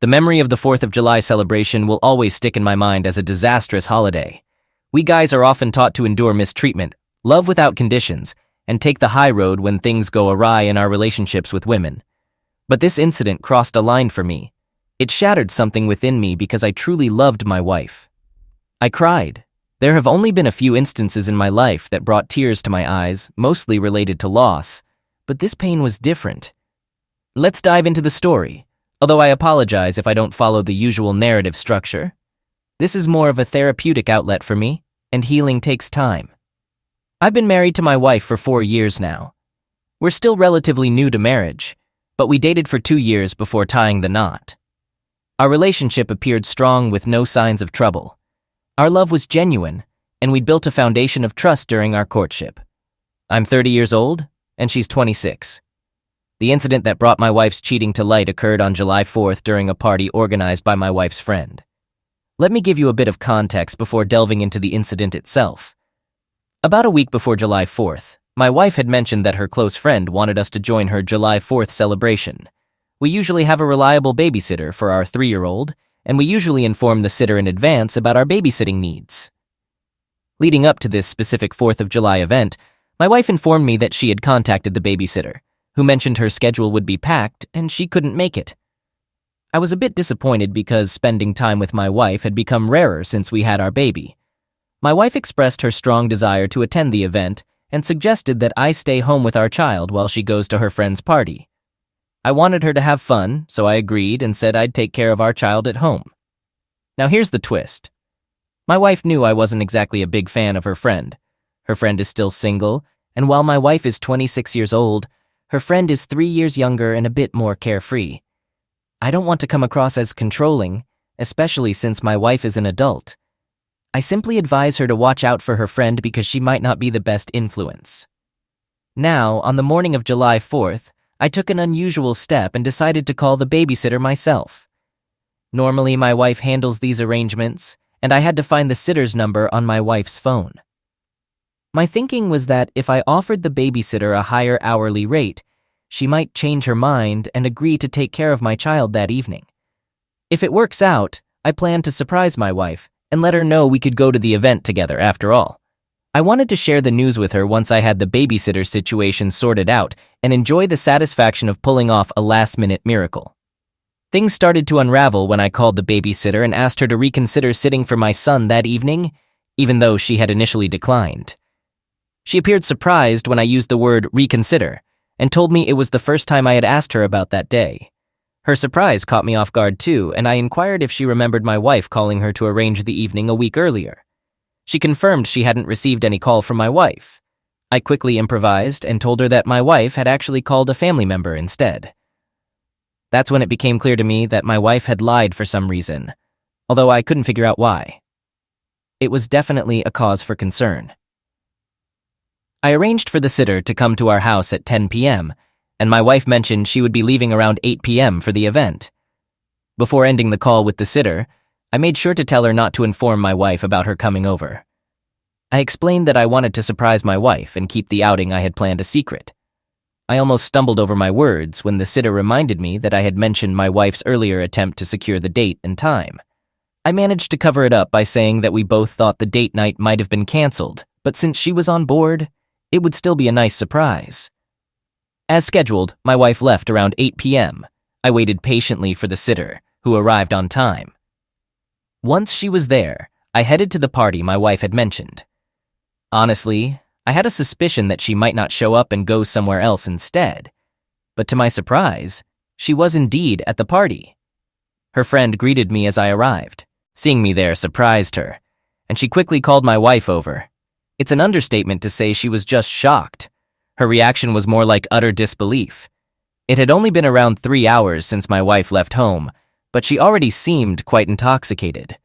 The memory of the 4th of July celebration will always stick in my mind as a disastrous holiday. We guys are often taught to endure mistreatment, love without conditions, and take the high road when things go awry in our relationships with women. But this incident crossed a line for me. It shattered something within me because I truly loved my wife. I cried. There have only been a few instances in my life that brought tears to my eyes, mostly related to loss, but this pain was different. Let's dive into the story, although I apologize if I don't follow the usual narrative structure. This is more of a therapeutic outlet for me, and healing takes time. I've been married to my wife for 4 years now. We're still relatively new to marriage, but we dated for 2 years before tying the knot. Our relationship appeared strong with no signs of trouble. Our love was genuine, and we'd built a foundation of trust during our courtship. I'm 30 years old, and she's 26. The incident that brought my wife's cheating to light occurred on July 4th during a party organized by my wife's friend. Let me give you a bit of context before delving into the incident itself. About a week before July 4th, my wife had mentioned that her close friend wanted us to join her July 4th celebration. We usually have a reliable babysitter for our 3-year-old, and we usually inform the sitter in advance about our babysitting needs. Leading up to this specific 4th of July event, my wife informed me that she had contacted the babysitter, who mentioned her schedule would be packed and she couldn't make it. I was a bit disappointed because spending time with my wife had become rarer since we had our baby. My wife expressed her strong desire to attend the event and suggested that I stay home with our child while she goes to her friend's party. I wanted her to have fun, so I agreed and said I'd take care of our child at home. Now here's the twist. My wife knew I wasn't exactly a big fan of her friend. Her friend is still single, and while my wife is 26 years old, her friend is 3 years younger and a bit more carefree. I don't want to come across as controlling, especially since my wife is an adult. I simply advise her to watch out for her friend because she might not be the best influence. Now, on the morning of July 4th, I took an unusual step and decided to call the babysitter myself. Normally, my wife handles these arrangements, and I had to find the sitter's number on my wife's phone. My thinking was that if I offered the babysitter a higher hourly rate, she might change her mind and agree to take care of my child that evening. If it works out, I plan to surprise my wife and let her know we could go to the event together after all. I wanted to share the news with her once I had the babysitter situation sorted out and enjoy the satisfaction of pulling off a last-minute miracle. Things started to unravel when I called the babysitter and asked her to reconsider sitting for my son that evening, even though she had initially declined. She appeared surprised when I used the word reconsider and told me it was the first time I had asked her about that day. Her surprise caught me off guard too, and I inquired if she remembered my wife calling her to arrange the evening a week earlier. She confirmed she hadn't received any call from my wife. I quickly improvised and told her that my wife had actually called a family member instead. That's when it became clear to me that my wife had lied for some reason, although I couldn't figure out why. It was definitely a cause for concern. I arranged for the sitter to come to our house at 10 p.m., and my wife mentioned she would be leaving around 8 p.m. for the event. Before ending the call with the sitter, I made sure to tell her not to inform my wife about her coming over. I explained that I wanted to surprise my wife and keep the outing I had planned a secret. I almost stumbled over my words when the sitter reminded me that I had mentioned my wife's earlier attempt to secure the date and time. I managed to cover it up by saying that we both thought the date night might have been canceled, but since she was on board, it would still be a nice surprise. As scheduled, my wife left around 8 p.m. I waited patiently for the sitter, who arrived on time. Once she was there, I headed to the party my wife had mentioned. Honestly, I had a suspicion that she might not show up and go somewhere else instead. But to my surprise, she was indeed at the party. Her friend greeted me as I arrived. Seeing me there surprised her, and she quickly called my wife over. It's an understatement to say she was just shocked. Her reaction was more like utter disbelief. It had only been around 3 hours since my wife left home, but she already seemed quite intoxicated.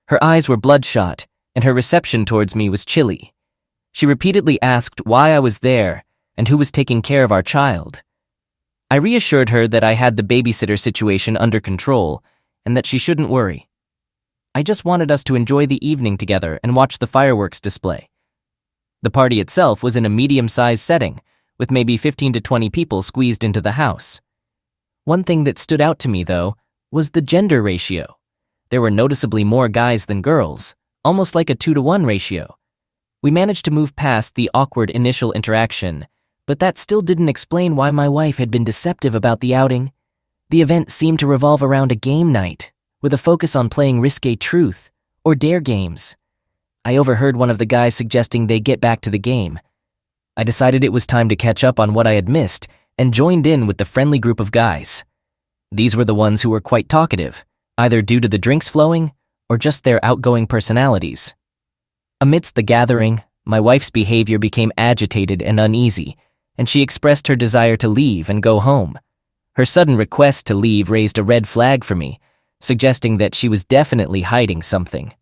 Her eyes were bloodshot, and her reception towards me was chilly. She repeatedly asked why I was there and who was taking care of our child. I reassured her that I had the babysitter situation under control and that she shouldn't worry. I just wanted us to enjoy the evening together and watch the fireworks display. The party itself was in a medium-sized setting, with maybe 15 to 20 people squeezed into the house. One thing that stood out to me, though, was the gender ratio. There were noticeably more guys than girls, almost like a 2-to-1 ratio. We managed to move past the awkward initial interaction, but that still didn't explain why my wife had been deceptive about the outing. The event seemed to revolve around a game night, with a focus on playing risque truth or dare games. I overheard one of the guys suggesting they get back to the game. I decided it was time to catch up on what I had missed and joined in with the friendly group of guys. These were the ones who were quite talkative, either due to the drinks flowing or just their outgoing personalities. Amidst the gathering, my wife's behavior became agitated and uneasy, and she expressed her desire to leave and go home. Her sudden request to leave raised a red flag for me, suggesting that she was definitely hiding something.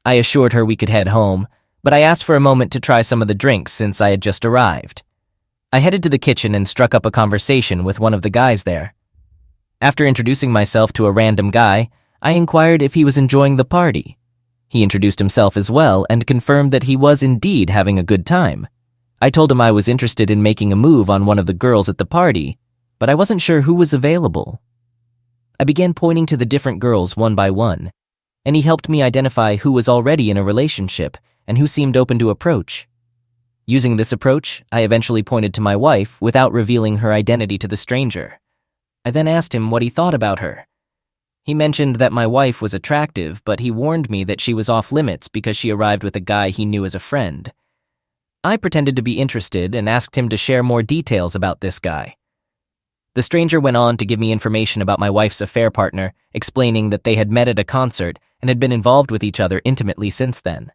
I assured her we could head home, but I asked for a moment to try some of the drinks since I had just arrived. I headed to the kitchen and struck up a conversation with one of the guys there. After introducing myself to a random guy, I inquired if he was enjoying the party. He introduced himself as well and confirmed that he was indeed having a good time. I told him I was interested in making a move on one of the girls at the party, but I wasn't sure who was available. I began pointing to the different girls one by one, and he helped me identify who was already in a relationship and who seemed open to approach. Using this approach, I eventually pointed to my wife without revealing her identity to the stranger. I then asked him what he thought about her. He mentioned that my wife was attractive, but he warned me that she was off limits because she arrived with a guy he knew as a friend. I pretended to be interested and asked him to share more details about this guy. The stranger went on to give me information about my wife's affair partner, explaining that they had met at a concert and had been involved with each other intimately since then.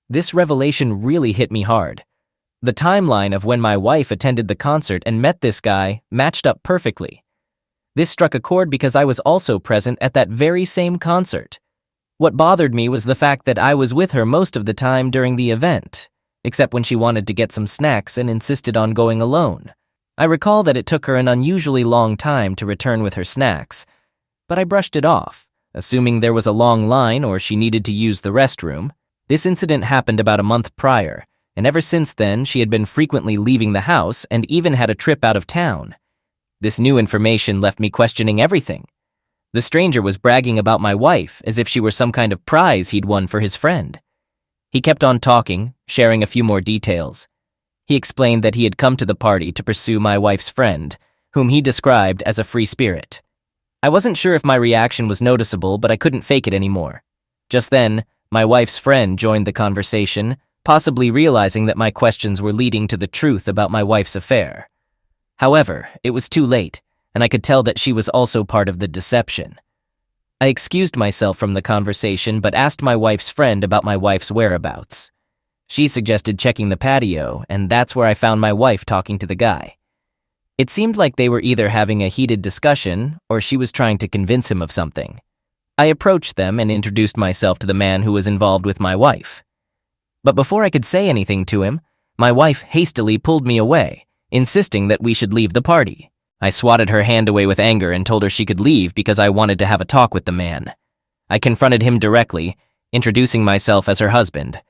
This revelation really hit me hard. The timeline of when my wife attended the concert and met this guy matched up perfectly. This struck a chord because I was also present at that very same concert. What bothered me was the fact that I was with her most of the time during the event, except when she wanted to get some snacks and insisted on going alone. I recall that it took her an unusually long time to return with her snacks, but I brushed it off, assuming there was a long line or she needed to use the restroom. This incident happened about a month prior, and ever since then she had been frequently leaving the house and even had a trip out of town. This new information left me questioning everything. The stranger was bragging about my wife as if she were some kind of prize he'd won for his friend. He kept on talking, sharing a few more details. He explained that he had come to the party to pursue my wife's friend, whom he described as a free spirit. I wasn't sure if my reaction was noticeable, but I couldn't fake it anymore. Just then, my wife's friend joined the conversation, possibly realizing that my questions were leading to the truth about my wife's affair. However, it was too late, and I could tell that she was also part of the deception. I excused myself from the conversation but asked my wife's friend about my wife's whereabouts. She suggested checking the patio, and that's where I found my wife talking to the guy. It seemed like they were either having a heated discussion or she was trying to convince him of something. I approached them and introduced myself to the man who was involved with my wife. But before I could say anything to him, my wife hastily pulled me away, insisting that we should leave the party. I swatted her hand away with anger and told her she could leave because I wanted to have a talk with the man. I confronted him directly, introducing myself as her husband.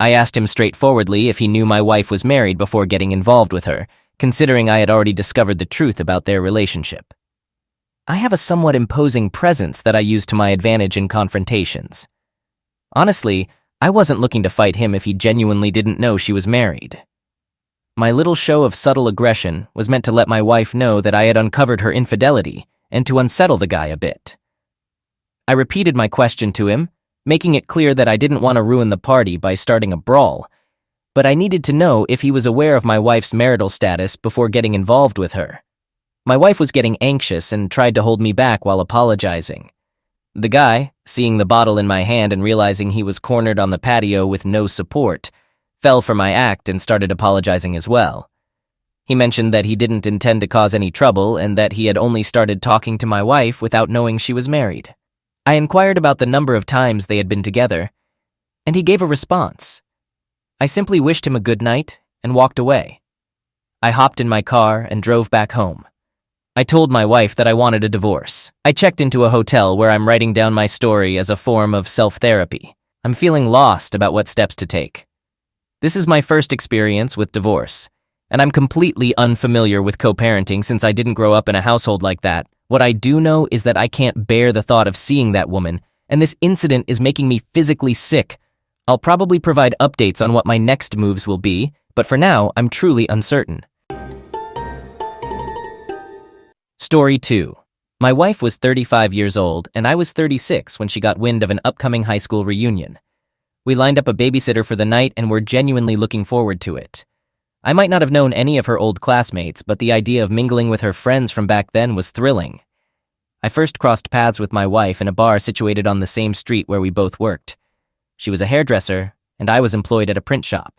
I asked him straightforwardly if he knew my wife was married before getting involved with her, considering I had already discovered the truth about their relationship. I have a somewhat imposing presence that I use to my advantage in confrontations. Honestly, I wasn't looking to fight him if he genuinely didn't know she was married. My little show of subtle aggression was meant to let my wife know that I had uncovered her infidelity and to unsettle the guy a bit. I repeated my question to him, making it clear that I didn't want to ruin the party by starting a brawl, but I needed to know if he was aware of my wife's marital status before getting involved with her. My wife was getting anxious and tried to hold me back while apologizing. The guy, seeing the bottle in my hand and realizing he was cornered on the patio with no support, fell for my act and started apologizing as well. He mentioned that he didn't intend to cause any trouble and that he had only started talking to my wife without knowing she was married. I inquired about the number of times they had been together, and he gave a response. I simply wished him a good night and walked away. I hopped in my car and drove back home. I told my wife that I wanted a divorce. I checked into a hotel where I'm writing down my story as a form of self-therapy. I'm feeling lost about what steps to take. This is my first experience with divorce, and I'm completely unfamiliar with co-parenting since I didn't grow up in a household like that, What I do know is that I can't bear the thought of seeing that woman, and this incident is making me physically sick. I'll probably provide updates on what my next moves will be, but for now, I'm truly uncertain. Story 2. My wife was 35 years old, and I was 36 when she got wind of an upcoming high school reunion. We lined up a babysitter for the night and were genuinely looking forward to it. I might not have known any of her old classmates, but the idea of mingling with her friends from back then was thrilling. I first crossed paths with my wife in a bar situated on the same street where we both worked. She was a hairdresser, and I was employed at a print shop.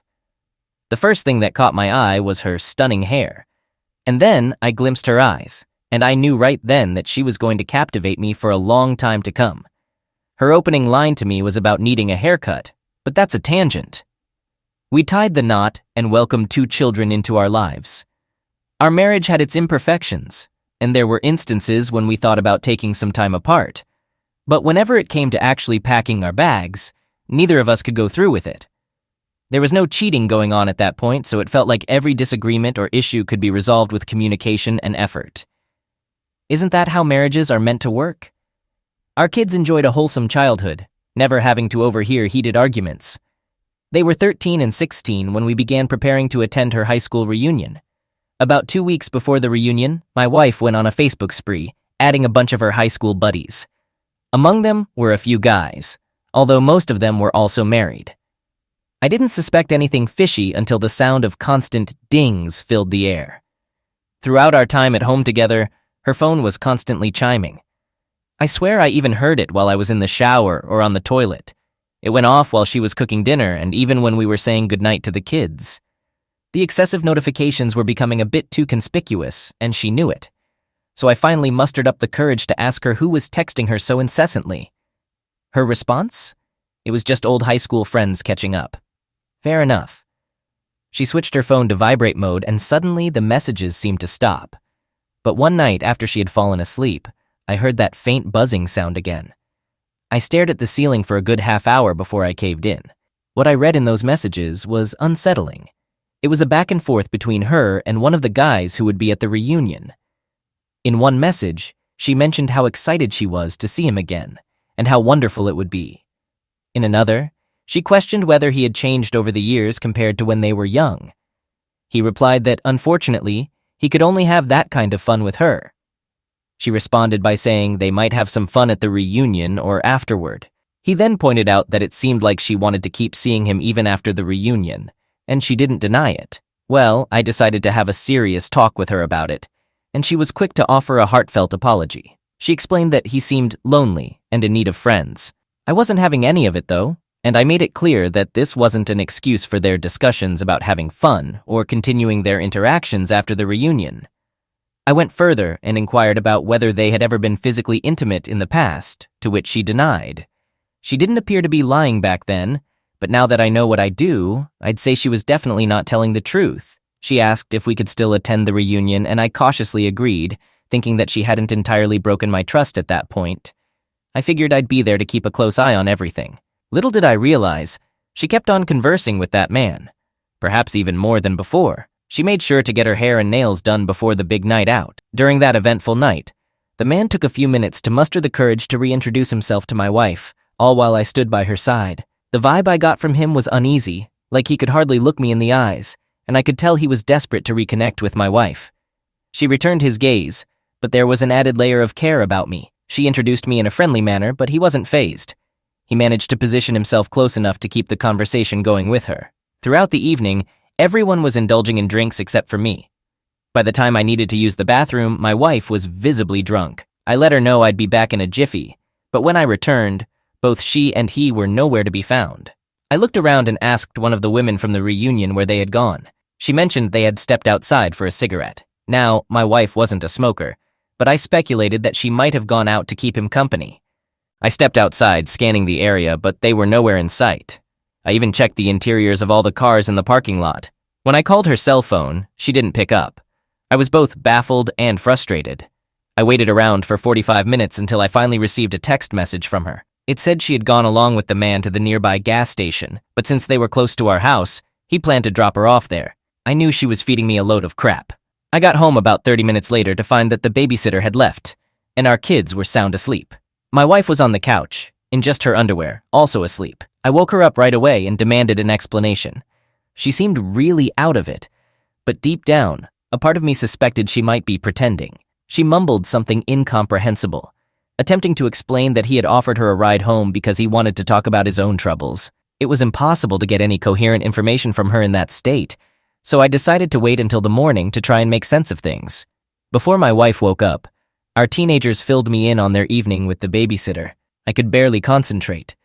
The first thing that caught my eye was her stunning hair. And then I glimpsed her eyes, and I knew right then that she was going to captivate me for a long time to come. Her opening line to me was about needing a haircut, but that's a tangent. We tied the knot and welcomed 2 children into our lives. Our marriage had its imperfections, and there were instances when we thought about taking some time apart. But whenever it came to actually packing our bags, neither of us could go through with it. There was no cheating going on at that point, so it felt like every disagreement or issue could be resolved with communication and effort. Isn't that how marriages are meant to work? Our kids enjoyed a wholesome childhood, never having to overhear heated arguments. They were 13 and 16 when we began preparing to attend her high school reunion. About 2 weeks before the reunion, my wife went on a Facebook spree, adding a bunch of her high school buddies. Among them were a few guys, although most of them were also married. I didn't suspect anything fishy until the sound of constant dings filled the air. Throughout our time at home together, her phone was constantly chiming. I swear I even heard it while I was in the shower or on the toilet. It went off while she was cooking dinner and even when we were saying goodnight to the kids. The excessive notifications were becoming a bit too conspicuous, and she knew it. So I finally mustered up the courage to ask her who was texting her so incessantly. Her response? It was just old high school friends catching up. Fair enough. She switched her phone to vibrate mode and suddenly the messages seemed to stop. But one night after she had fallen asleep, I heard that faint buzzing sound again. I stared at the ceiling for a good half hour before I caved in. What I read in those messages was unsettling. It was a back and forth between her and one of the guys who would be at the reunion. In one message, she mentioned how excited she was to see him again, and how wonderful it would be. In another, she questioned whether he had changed over the years compared to when they were young. He replied that, unfortunately, he could only have that kind of fun with her. She responded by saying they might have some fun at the reunion or afterward. He then pointed out that it seemed like she wanted to keep seeing him even after the reunion, and she didn't deny it. Well, I decided to have a serious talk with her about it, and she was quick to offer a heartfelt apology. She explained that he seemed lonely and in need of friends. I wasn't having any of it, though, and I made it clear that this wasn't an excuse for their discussions about having fun or continuing their interactions after the reunion. I went further and inquired about whether they had ever been physically intimate in the past, to which she denied. She didn't appear to be lying back then, but now that I know what I do, I'd say she was definitely not telling the truth. She asked if we could still attend the reunion, and I cautiously agreed, thinking that she hadn't entirely broken my trust at that point. I figured I'd be there to keep a close eye on everything. Little did I realize, she kept on conversing with that man, perhaps even more than before. She made sure to get her hair and nails done before the big night out. During that eventful night, the man took a few minutes to muster the courage to reintroduce himself to my wife, all while I stood by her side. The vibe I got from him was uneasy, like he could hardly look me in the eyes, and I could tell he was desperate to reconnect with my wife. She returned his gaze, but there was an added layer of care about me. She introduced me in a friendly manner, but he wasn't fazed. He managed to position himself close enough to keep the conversation going with her. Throughout the evening, everyone was indulging in drinks except for me. By the time I needed to use the bathroom, my wife was visibly drunk. I let her know I'd be back in a jiffy, but when I returned, both she and he were nowhere to be found. I looked around and asked one of the women from the reunion where they had gone. She mentioned they had stepped outside for a cigarette. Now, my wife wasn't a smoker, but I speculated that she might have gone out to keep him company. I stepped outside, scanning the area, but they were nowhere in sight. I even checked the interiors of all the cars in the parking lot. When I called her cell phone, she didn't pick up. I was both baffled and frustrated. I waited around for 45 minutes until I finally received a text message from her. It said she had gone along with the man to the nearby gas station, but since they were close to our house, he planned to drop her off there. I knew she was feeding me a load of crap. I got home about 30 minutes later to find that the babysitter had left, and our kids were sound asleep. My wife was on the couch, in just her underwear, also asleep. I woke her up right away and demanded an explanation. She seemed really out of it, but deep down, a part of me suspected she might be pretending. She mumbled something incomprehensible, attempting to explain that he had offered her a ride home because he wanted to talk about his own troubles. It was impossible to get any coherent information from her in that state, so I decided to wait until the morning to try and make sense of things. Before my wife woke up, our teenagers filled me in on their evening with the babysitter. I could barely concentrate,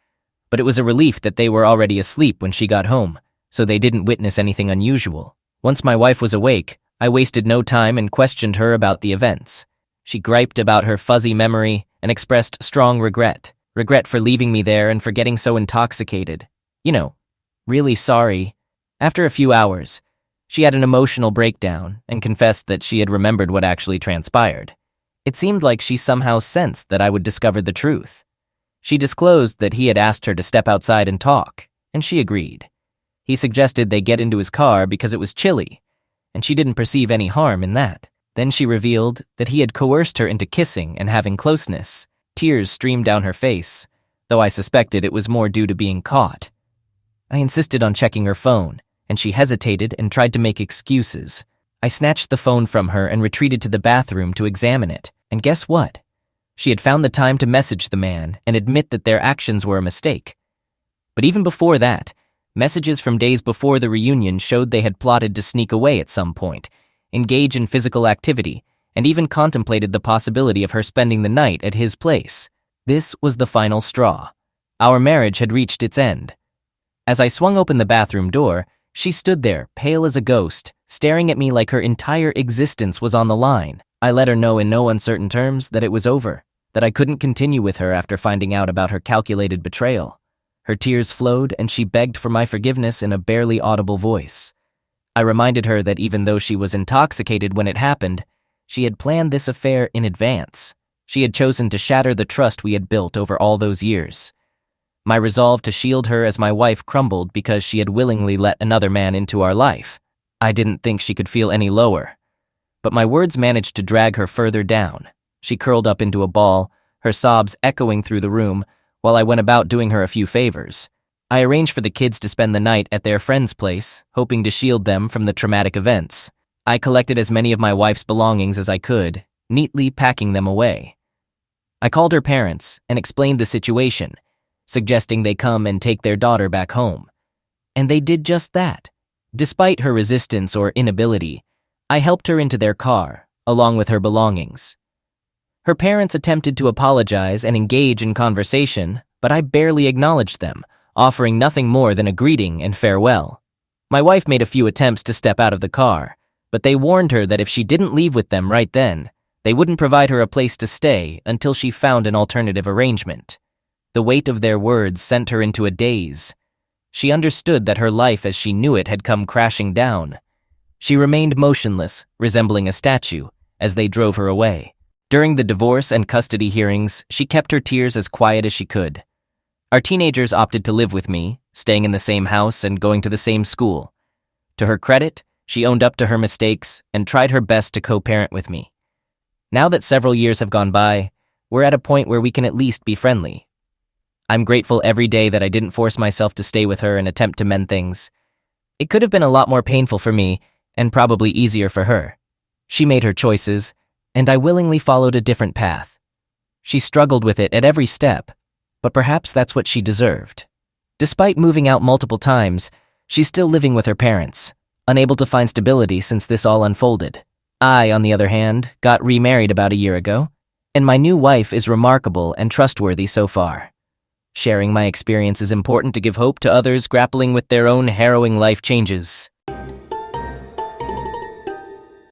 but it was a relief that they were already asleep when she got home, so they didn't witness anything unusual. Once my wife was awake, I wasted no time and questioned her about the events. She griped about her fuzzy memory and expressed strong regret for leaving me there and for getting so intoxicated. Really sorry. After a few hours, she had an emotional breakdown and confessed that she had remembered what actually transpired. It seemed like she somehow sensed that I would discover the truth. She disclosed that he had asked her to step outside and talk, and she agreed. He suggested they get into his car because it was chilly, and she didn't perceive any harm in that. Then she revealed that he had coerced her into kissing and having closeness. Tears streamed down her face, though I suspected it was more due to being caught. I insisted on checking her phone, and she hesitated and tried to make excuses. I snatched the phone from her and retreated to the bathroom to examine it, and guess what? She had found the time to message the man and admit that their actions were a mistake. But even before that, messages from days before the reunion showed they had plotted to sneak away at some point, engage in physical activity, and even contemplated the possibility of her spending the night at his place. This was the final straw. Our marriage had reached its end. As I swung open the bathroom door, she stood there, pale as a ghost, staring at me like her entire existence was on the line. I let her know in no uncertain terms that it was over, that I couldn't continue with her after finding out about her calculated betrayal. Her tears flowed, and she begged for my forgiveness in a barely audible voice. I reminded her that even though she was intoxicated when it happened, she had planned this affair in advance. She had chosen to shatter the trust we had built over all those years. My resolve to shield her as my wife crumbled because she had willingly let another man into our life. I didn't think she could feel any lower, but my words managed to drag her further down. She curled up into a ball, her sobs echoing through the room, while I went about doing her a few favors. I arranged for the kids to spend the night at their friend's place, hoping to shield them from the traumatic events. I collected as many of my wife's belongings as I could, neatly packing them away. I called her parents and explained the situation, suggesting they come and take their daughter back home. And they did just that. Despite her resistance or inability, I helped her into their car, along with her belongings. Her parents attempted to apologize and engage in conversation, but I barely acknowledged them, offering nothing more than a greeting and farewell. My wife made a few attempts to step out of the car, but they warned her that if she didn't leave with them right then, they wouldn't provide her a place to stay until she found an alternative arrangement. The weight of their words sent her into a daze. She understood that her life as she knew it had come crashing down. She remained motionless, resembling a statue, as they drove her away. During the divorce and custody hearings, she kept her tears as quiet as she could. Our teenagers opted to live with me, staying in the same house and going to the same school. To her credit, she owned up to her mistakes and tried her best to co-parent with me. Now that several years have gone by, we're at a point where we can at least be friendly. I'm grateful every day that I didn't force myself to stay with her and attempt to mend things. It could have been a lot more painful for me, and probably easier for her. She made her choices, and I willingly followed a different path. She struggled with it at every step, but perhaps that's what she deserved. Despite moving out multiple times, she's still living with her parents, unable to find stability since this all unfolded. I, on the other hand, got remarried about a year ago, and my new wife is remarkable and trustworthy so far. Sharing my experience is important to give hope to others grappling with their own harrowing life changes.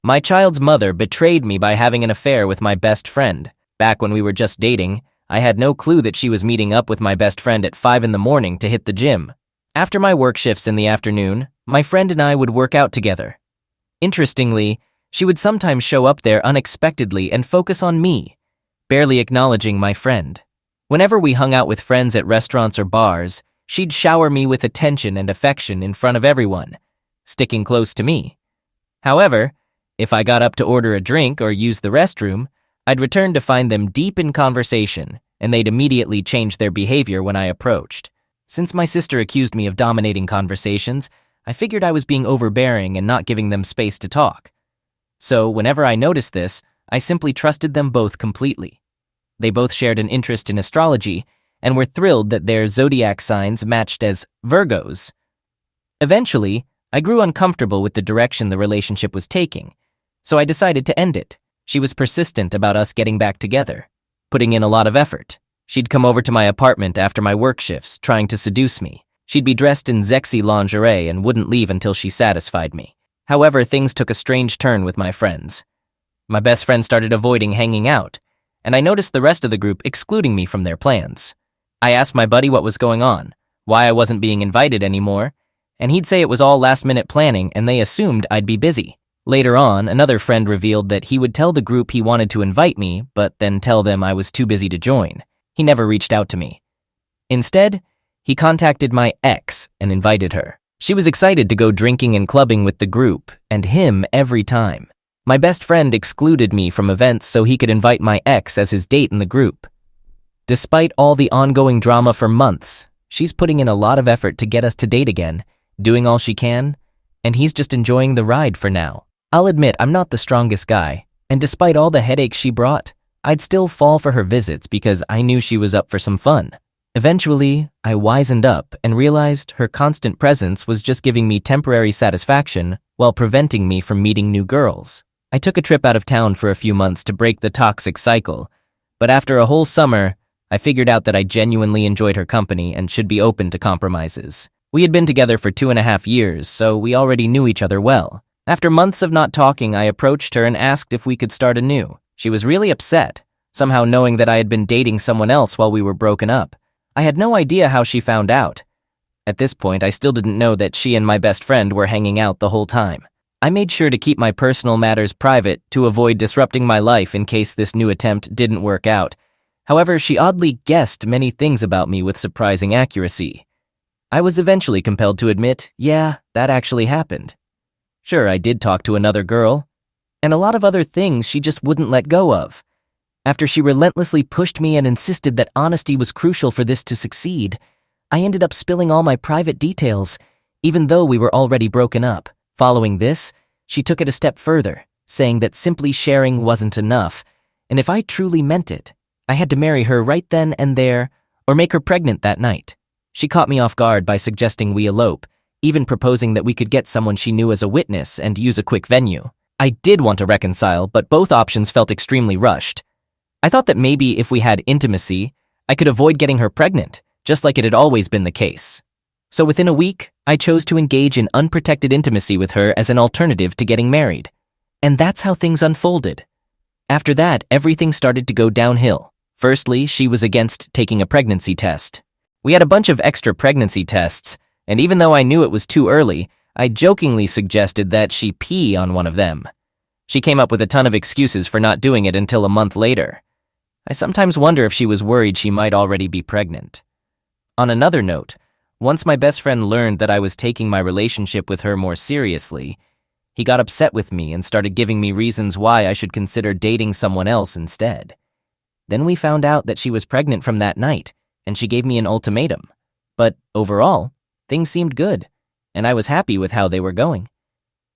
My child's mother betrayed me by having an affair with my best friend. Back when we were just dating, I had no clue that she was meeting up with my best friend at 5 a.m. to hit the gym. After my work shifts in the afternoon, my friend and I would work out together. Interestingly, she would sometimes show up there unexpectedly and focus on me, barely acknowledging my friend. Whenever we hung out with friends at restaurants or bars, she'd shower me with attention and affection in front of everyone, sticking close to me. However, if I got up to order a drink or use the restroom, I'd return to find them deep in conversation, and they'd immediately change their behavior when I approached. Since my sister accused me of dominating conversations, I figured I was being overbearing and not giving them space to talk. So whenever I noticed this, I simply trusted them both completely. They both shared an interest in astrology and were thrilled that their zodiac signs matched as Virgos. Eventually, I grew uncomfortable with the direction the relationship was taking, so I decided to end it. She was persistent about us getting back together, putting in a lot of effort. She'd come over to my apartment after my work shifts, trying to seduce me. She'd be dressed in sexy lingerie and wouldn't leave until she satisfied me. However, things took a strange turn with my friends. My best friend started avoiding hanging out, and I noticed the rest of the group excluding me from their plans. I asked my buddy what was going on, why I wasn't being invited anymore, and he'd say it was all last-minute planning and they assumed I'd be busy. Later on, another friend revealed that he would tell the group he wanted to invite me, but then tell them I was too busy to join. He never reached out to me. Instead, he contacted my ex and invited her. She was excited to go drinking and clubbing with the group, and him every time. My best friend excluded me from events so he could invite my ex as his date in the group. Despite all the ongoing drama for months, she's putting in a lot of effort to get us to date again, doing all she can, and he's just enjoying the ride for now. I'll admit I'm not the strongest guy, and despite all the headaches she brought, I'd still fall for her visits because I knew she was up for some fun. Eventually, I wisened up and realized her constant presence was just giving me temporary satisfaction while preventing me from meeting new girls. I took a trip out of town for a few months to break the toxic cycle, but after a whole summer, I figured out that I genuinely enjoyed her company and should be open to compromises. We had been together for 2.5 years, so we already knew each other well. After months of not talking, I approached her and asked if we could start anew. She was really upset, somehow knowing that I had been dating someone else while we were broken up. I had no idea how she found out. At this point, I still didn't know that she and my best friend were hanging out the whole time. I made sure to keep my personal matters private to avoid disrupting my life in case this new attempt didn't work out. However, she oddly guessed many things about me with surprising accuracy. I was eventually compelled to admit, yeah, that actually happened. Sure, I did talk to another girl, and a lot of other things she just wouldn't let go of. After she relentlessly pushed me and insisted that honesty was crucial for this to succeed, I ended up spilling all my private details, even though we were already broken up. Following this, she took it a step further, saying that simply sharing wasn't enough, and if I truly meant it, I had to marry her right then and there, or make her pregnant that night. She caught me off guard by suggesting we elope, even proposing that we could get someone she knew as a witness and use a quick venue. I did want to reconcile, but both options felt extremely rushed. I thought that maybe if we had intimacy, I could avoid getting her pregnant, just like it had always been the case. So within a week, I chose to engage in unprotected intimacy with her as an alternative to getting married. And that's how things unfolded. After that, everything started to go downhill. Firstly, she was against taking a pregnancy test. We had a bunch of extra pregnancy tests, and even though I knew it was too early, I jokingly suggested that she pee on one of them. She came up with a ton of excuses for not doing it until a month later. I sometimes wonder if she was worried she might already be pregnant. On another note, once my best friend learned that I was taking my relationship with her more seriously, he got upset with me and started giving me reasons why I should consider dating someone else instead. Then we found out that she was pregnant from that night, and she gave me an ultimatum. But overall, things seemed good, and I was happy with how they were going.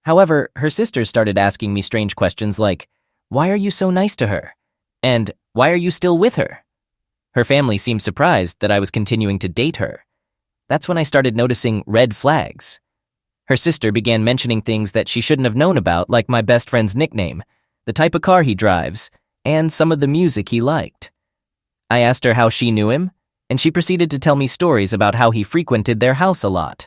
However, her sisters started asking me strange questions like, "Why are you so nice to her?" And "Why are you still with her?" Her family seemed surprised that I was continuing to date her. That's when I started noticing red flags. Her sister began mentioning things that she shouldn't have known about, like my best friend's nickname, the type of car he drives, and some of the music he liked. I asked her how she knew him, and she proceeded to tell me stories about how he frequented their house a lot.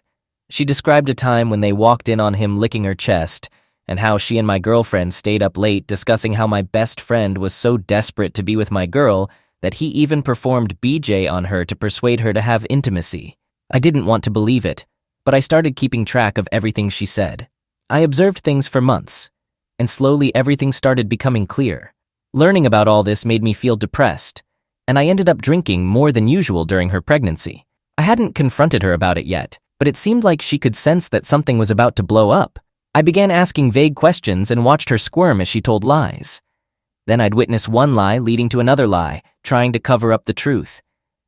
She described a time when they walked in on him licking her chest, and how she and my girlfriend stayed up late discussing how my best friend was so desperate to be with my girl that he even performed BJ on her to persuade her to have intimacy. I didn't want to believe it, but I started keeping track of everything she said. I observed things for months, and slowly everything started becoming clear. Learning about all this made me feel depressed, and I ended up drinking more than usual during her pregnancy. I hadn't confronted her about it yet, but it seemed like she could sense that something was about to blow up. I began asking vague questions and watched her squirm as she told lies. Then I'd witness one lie leading to another lie, trying to cover up the truth.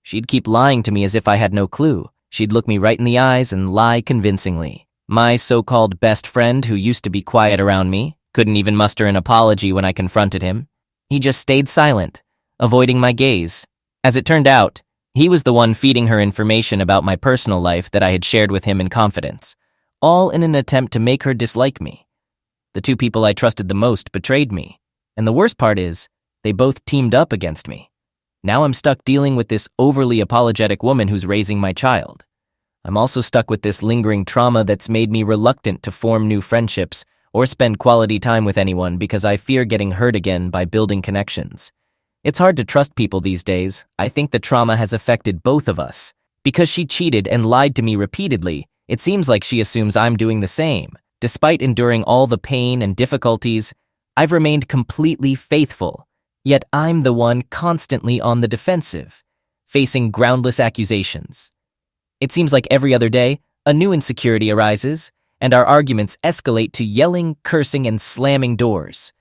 She'd keep lying to me as if I had no clue. She'd look me right in the eyes and lie convincingly. My so-called best friend, who used to be quiet around me, couldn't even muster an apology when I confronted him. He just stayed silent, avoiding my gaze. As it turned out, he was the one feeding her information about my personal life that I had shared with him in confidence, all in an attempt to make her dislike me. The two people I trusted the most betrayed me, and the worst part is, they both teamed up against me. Now I'm stuck dealing with this overly apologetic woman who's raising my child. I'm also stuck with this lingering trauma that's made me reluctant to form new friendships or spend quality time with anyone because I fear getting hurt again by building connections. It's hard to trust people these days. I think the trauma has affected both of us. Because she cheated and lied to me repeatedly, it seems like she assumes I'm doing the same. Despite enduring all the pain and difficulties, I've remained completely faithful. Yet I'm the one constantly on the defensive, facing groundless accusations. It seems like every other day, a new insecurity arises, and our arguments escalate to yelling, cursing, and slamming doors.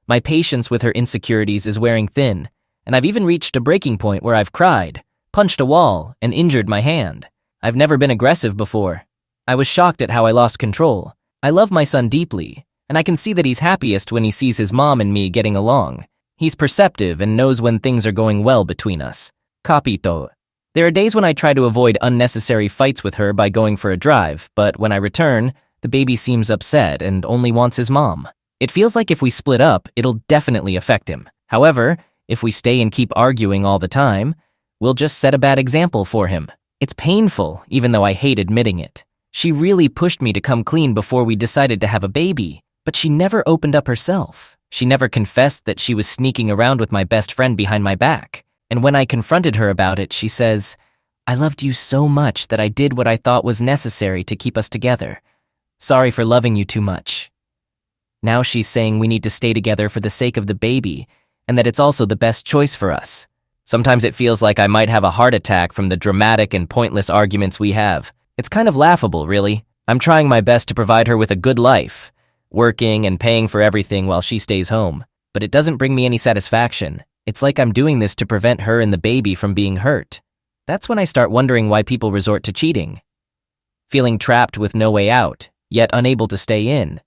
My patience with her insecurities is wearing thin, and I've even reached a breaking point where I've cried, punched a wall, and injured my hand. I've never been aggressive before. I was shocked at how I lost control. I love my son deeply, and I can see that he's happiest when he sees his mom and me getting along. He's perceptive and knows when things are going well between us. Capito. There are days when I try to avoid unnecessary fights with her by going for a drive, but when I return, the baby seems upset and only wants his mom. It feels like if we split up, it'll definitely affect him. However, if we stay and keep arguing all the time, we'll just set a bad example for him. It's painful, even though I hate admitting it. She really pushed me to come clean before we decided to have a baby, but she never opened up herself. She never confessed that she was sneaking around with my best friend behind my back. And when I confronted her about it, she says, "I loved you so much that I did what I thought was necessary to keep us together. Sorry for loving you too much." Now she's saying we need to stay together for the sake of the baby, and that it's also the best choice for us. Sometimes it feels like I might have a heart attack from the dramatic and pointless arguments we have. It's kind of laughable, really. I'm trying my best to provide her with a good life, working and paying for everything while she stays home. But it doesn't bring me any satisfaction. It's like I'm doing this to prevent her and the baby from being hurt. That's when I start wondering why people resort to cheating. Feeling trapped with no way out, yet unable to stay in.